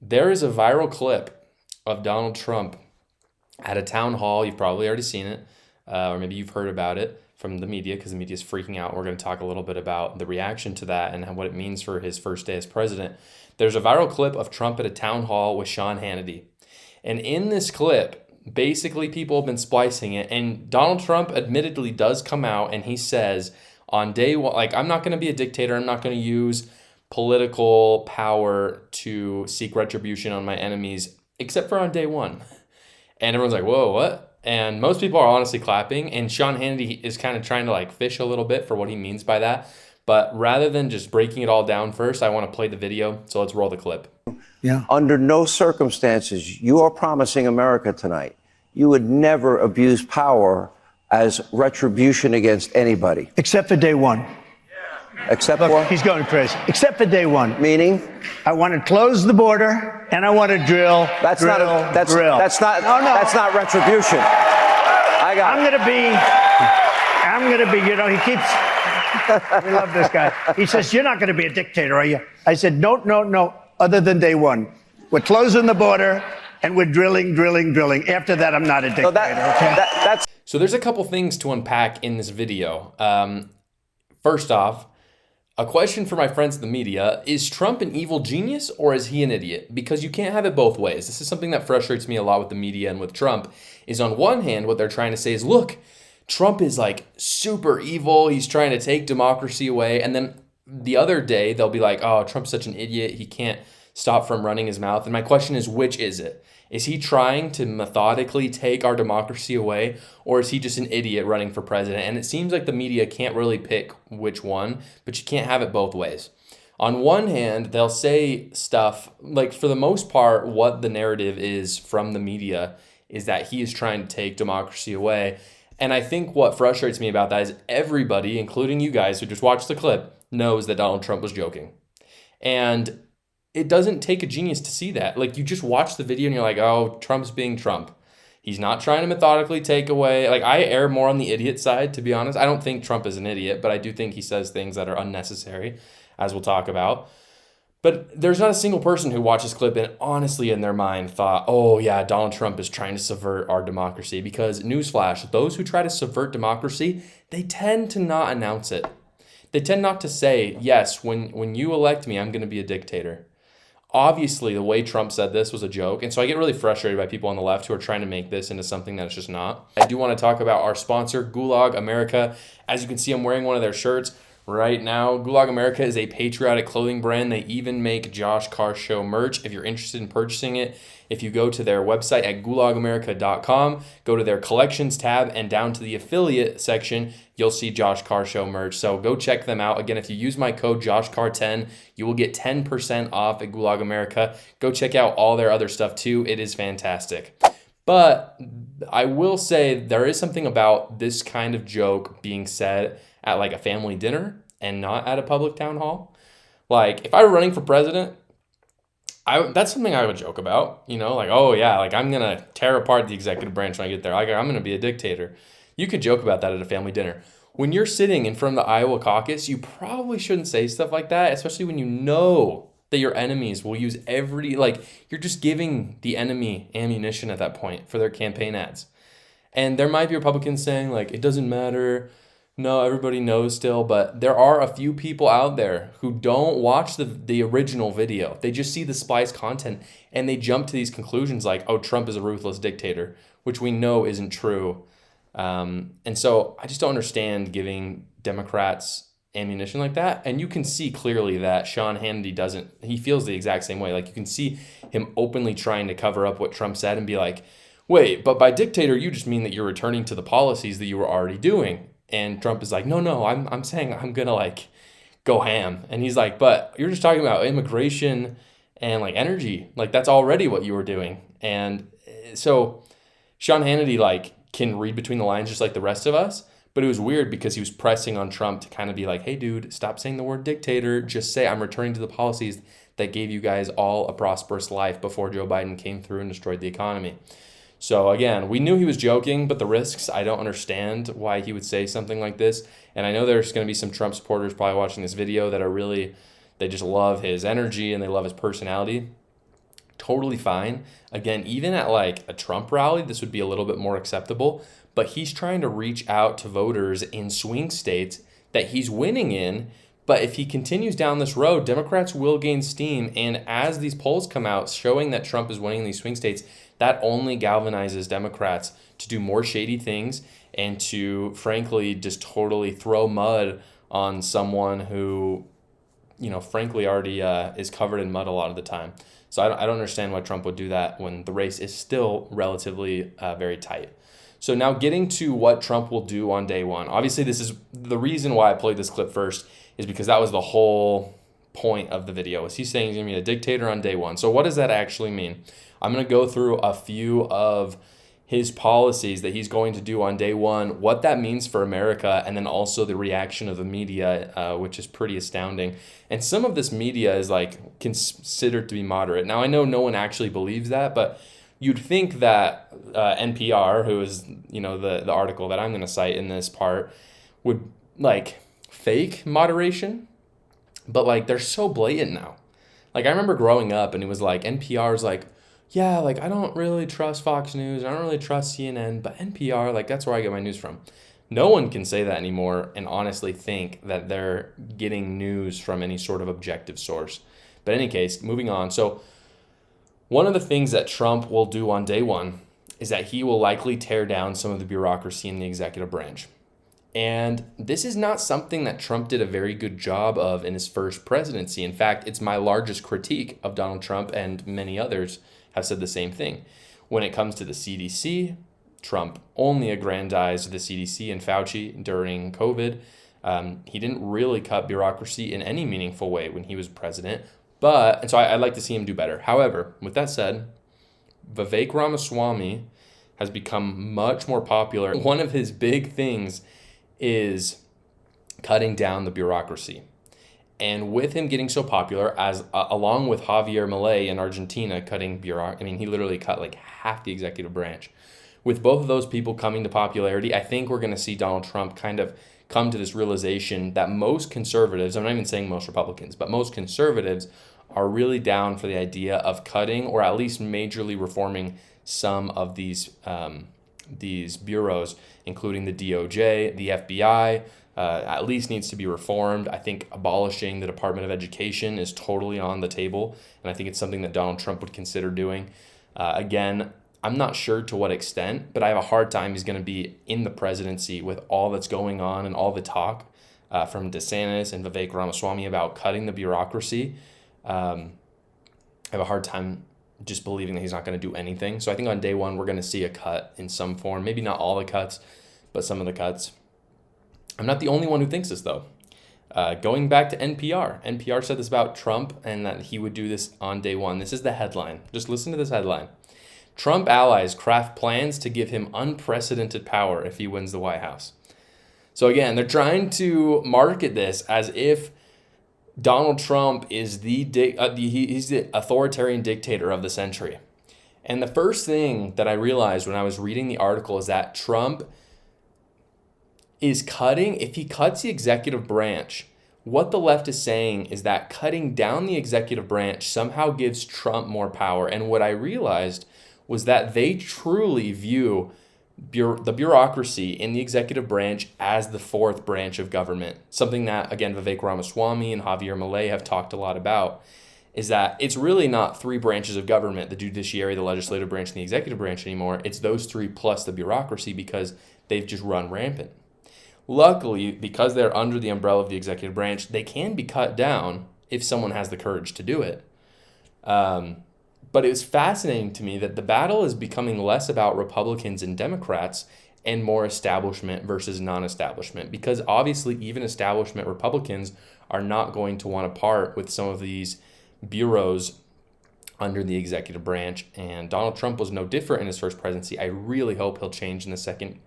There is a viral clip of Donald Trump at a town hall. You've probably already seen it, or maybe you've heard about it from the media because the media is freaking out. We're going to talk a little bit about the reaction to that and what it means for his first day as president. There's a viral clip of Trump at a town hall with Sean Hannity. And in this clip, basically people have been splicing it. And Donald Trump admittedly does come out and he says on day one, like, I'm not going to be a dictator. I'm not going to use political power to seek retribution on my enemies, except for on day one. And everyone's like, whoa, what? And most people are honestly clapping. And Sean Hannity is kind of trying to like fish a little bit for what he means by that. But rather than just breaking it all down first, I want to play the video. So let's roll the clip. Yeah. Under no circumstances, you are promising America tonight, you would never abuse power as retribution against anybody. Except for day one. Except Look, for? he's going crazy. Except for day one. Meaning? I want to close the border and I want to drill. That's drill, not drill. that's not retribution. I'm gonna be, you know, he keeps, we love this guy. He says, you're not gonna be a dictator, are you? I said, no, other than day one. We're closing the border and we're drilling. After that, I'm not a dictator, So there's a couple things to unpack in this video. First off, a question for my friends in the media: is Trump an evil genius or is he an idiot? Because you can't have it both ways. This is something that frustrates me a lot with the media and with Trump, is on one hand, what they're trying to say is, look, Trump is like super evil. He's trying to take democracy away. And then the other day they'll be like, oh, Trump's such an idiot. He can't stop from running his mouth. And my question is, which is it? Is he trying to methodically take our democracy away, or is he just an idiot running for president? And it seems like the media can't really pick which one, but you can't have it both ways. On one hand, they'll say stuff like, for the most part, what the narrative is from the media is that he is trying to take democracy away. And I think what frustrates me about that is everybody, including you guys who just watched the clip, knows that Donald Trump was joking. And it doesn't take a genius to see that. Like, you just watch the video and you're like, oh, Trump's being Trump. He's not trying to methodically take away. Like, I err more on the idiot side, to be honest. I don't think Trump is an idiot, but I do think he says things that are unnecessary, as we'll talk about. But there's not a single person who watched this clip and honestly in their mind thought, oh yeah, Donald Trump is trying to subvert our democracy. Because newsflash, those who try to subvert democracy, they tend to not announce it. They tend not to say, yes, when you elect me, I'm going to be a dictator. Obviously, the way Trump said this was a joke. And so I get really frustrated by people on the left who are trying to make this into something that it's just not. I do want to talk about our sponsor, Gulag America. As you can see, I'm wearing one of their shirts right now. Gulag America is a patriotic clothing brand. They even make Josh Carr Show merch. If you're interested in purchasing it, if you go to their website at gulagamerica.com, go to their collections tab, and down to the affiliate section, you'll see Josh Carr Show merch. So go check them out. Again, if you use my code JoshCarr10, you will get 10% off at Gulag America. Go check out all their other stuff too. It is fantastic. But I will say there is something about this kind of joke being said at like a family dinner and not at a public town hall. Like, if I were running for president, that's something I would joke about, you know, like, oh yeah, like I'm going to tear apart the executive branch when I get there. Like, I'm going to be a dictator. You could joke about that at a family dinner. When you're sitting in front of the Iowa caucus, you probably shouldn't say stuff like that, especially when you know that your enemies will use you're just giving the enemy ammunition at that point for their campaign ads. And there might be Republicans saying like, it doesn't matter. No, everybody knows still, but there are a few people out there who don't watch the original video. They just see the spliced content and they jump to these conclusions like, oh, Trump is a ruthless dictator, which we know isn't true. And so I just don't understand giving Democrats ammunition like that. And you can see clearly that Sean Hannity he feels the exact same way. Like, you can see him openly trying to cover up what Trump said and be like, wait, but by dictator, you just mean that you're returning to the policies that you were already doing. And Trump is like, no, I'm saying I'm going to like go ham. And he's like, but you're just talking about immigration and like energy. Like, that's already what you were doing. And so Sean Hannity like can read between the lines just like the rest of us. But it was weird because he was pressing on Trump to kind of be like, hey, dude, stop saying the word dictator. Just say I'm returning to the policies that gave you guys all a prosperous life before Joe Biden came through and destroyed the economy. So again, we knew he was joking, but the risks, I don't understand why he would say something like this. And I know there's going to be some Trump supporters probably watching this video that are really, they just love his energy and they love his personality. totally fine. Again, even at like a Trump rally, this would be a little bit more acceptable. But he's trying to reach out to voters in swing states that he's winning in. But if he continues down this road, Democrats will gain steam. And as these polls come out showing that Trump is winning these swing states, that only galvanizes Democrats to do more shady things and to, frankly, just totally throw mud on someone who, frankly, already is covered in mud a lot of the time. So I don't understand why Trump would do that when the race is still relatively very tight. So now getting to what Trump will do on day one. Obviously, this is the reason why I played this clip first, is because that was the whole point of the video. Is he's saying he's going to be a dictator on day one. So what does that actually mean? I'm going to go through a few of his policies that he's going to do on day one, what that means for America, and then also the reaction of the media, which is pretty astounding. And some of this media is like considered to be moderate. Now, I know no one actually believes that, but you'd think that NPR, who is, the article that I'm going to cite in this part, would like fake moderation, but like they're so blatant now. Like I remember growing up and it was like NPR's like, yeah, like I don't really trust Fox News, I don't really trust CNN, but NPR, like that's where I get my news from. No one can say that anymore and honestly think that they're getting news from any sort of objective source. But in any case, moving on. So one of the things that Trump will do on day one is that he will likely tear down some of the bureaucracy in the executive branch. And this is not something that Trump did a very good job of in his first presidency. In fact, it's my largest critique of Donald Trump, and many others have said the same thing. When it comes to the CDC, Trump only aggrandized the CDC and Fauci during COVID. He didn't really cut bureaucracy in any meaningful way when he was president. And so I'd like to see him do better. However, with that said, Vivek Ramaswamy has become much more popular. One of his big things is cutting down the bureaucracy. And with him getting so popular, along with Javier Milei in Argentina cutting bureaucracy, he literally cut like half the executive branch. With both of those people coming to popularity, I think we're going to see Donald Trump kind of come to this realization that most conservatives, I'm not even saying most Republicans, but most conservatives are really down for the idea of cutting or at least majorly reforming some of these bureaus, including the DOJ, the FBI, at least needs to be reformed. I think abolishing the Department of Education is totally on the table, and I think it's something that Donald Trump would consider doing. Again, I'm not sure to what extent, but I have a hard time he's going to be in the presidency with all that's going on and all the talk from DeSantis and Vivek Ramaswamy about cutting the bureaucracy. I have a hard time just believing that he's not going to do anything. So I think on day one, we're going to see a cut in some form. Maybe not all the cuts, but some of the cuts. I'm not the only one who thinks this, though. Going back to NPR said this about Trump and that he would do this on day one. This is the headline. Just listen to this headline. Trump allies craft plans to give him unprecedented power if he wins the White House. So again, they're trying to market this as if Donald Trump is he's the authoritarian dictator of the century. And the first thing that I realized when I was reading the article is that Trump is if he cuts the executive branch, what the left is saying is that cutting down the executive branch somehow gives Trump more power. And what I realized was that they truly view the bureaucracy in the executive branch as the fourth branch of government. Something that, again, Vivek Ramaswamy and Javier Milei have talked a lot about, is that it's really not three branches of government, the judiciary, the legislative branch, and the executive branch anymore. It's those three plus the bureaucracy because they've just run rampant. Luckily, because they're under the umbrella of the executive branch, they can be cut down if someone has the courage to do it. But it was fascinating to me that the battle is becoming less about Republicans and Democrats and more establishment versus non-establishment, because obviously even establishment Republicans are not going to want to part with some of these bureaus under the executive branch. And Donald Trump was no different in his first presidency. I really hope he'll change in the second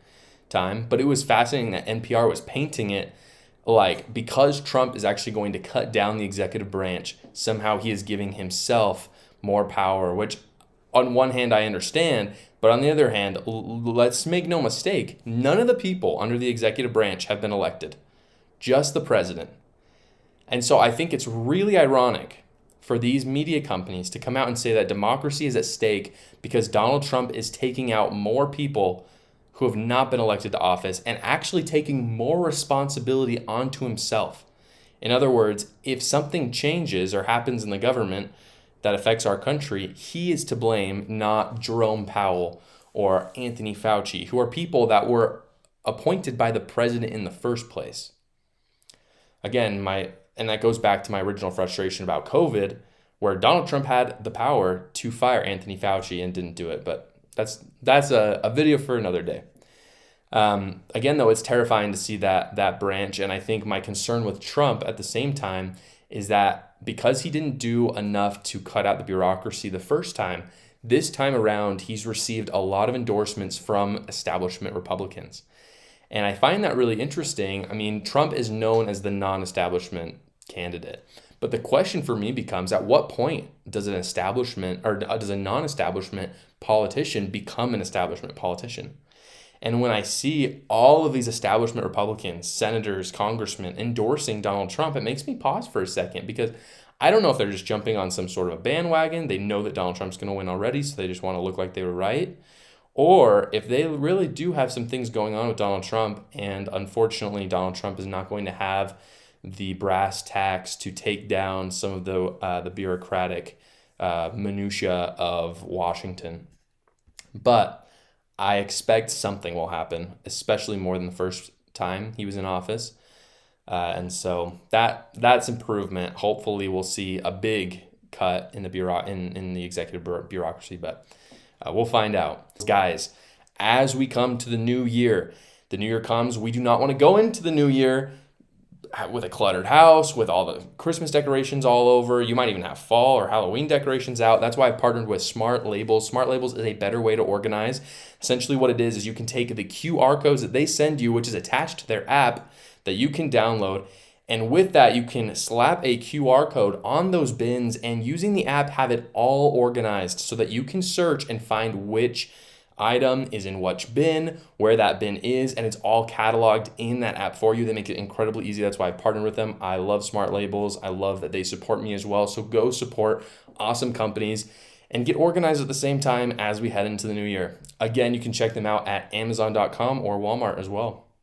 time. But it was fascinating that NPR was painting it like because Trump is actually going to cut down the executive branch, somehow he is giving himself more power, which on one hand I understand, but on the other hand, let's make no mistake, none of the people under the executive branch have been elected, just the president. And so I think it's really ironic for these media companies to come out and say that democracy is at stake because Donald Trump is taking out more people who have not been elected to office and actually taking more responsibility onto himself. In other words, if something changes or happens in the government that affects our country, he is to blame, not Jerome Powell or Anthony Fauci, who are people that were appointed by the president in the first place. Again, and that goes back to my original frustration about COVID, where Donald Trump had the power to fire Anthony Fauci and didn't do it. But that's a video for another day. Again, though, it's terrifying to see that branch. And I think my concern with Trump at the same time is that because he didn't do enough to cut out the bureaucracy the first time, this time around, he's received a lot of endorsements from establishment Republicans. And I find that really interesting. I mean, Trump is known as the non-establishment candidate. But the question for me becomes, at what point does an establishment or does a non-establishment politician become an establishment politician? And when I see all of these establishment Republicans, senators, congressmen endorsing Donald Trump, it makes me pause for a second, because I don't know if they're just jumping on some sort of a bandwagon. They know that Donald Trump's going to win already, so they just want to look like they were right. Or if they really do have some things going on with Donald Trump, and unfortunately Donald Trump is not going to have the brass tacks to take down some of the bureaucratic minutia of Washington. But I expect something will happen, especially more than the first time he was in office. And so that's improvement. Hopefully we'll see a big cut in the in the executive bureaucracy, but we'll find out. Guys, as we come to the new year comes, we do not want to go into the new year with a cluttered house, with all the Christmas decorations all over. You might even have fall or Halloween decorations out. That's why I've partnered with Smart Labels. Smart Labels is a better way to organize. Essentially what it is you can take the QR codes that they send you, which is attached to their app that you can download. And with that, you can slap a QR code on those bins and using the app have it all organized so that you can search and find which item is in which bin, where that bin is, and it's all cataloged in that app for you. They make it incredibly easy. That's why I partnered with them. I love Smart Labels. I love that they support me as well. So go support awesome companies and get organized at the same time as we head into the new year. Again, you can check them out at Amazon.com or Walmart as well.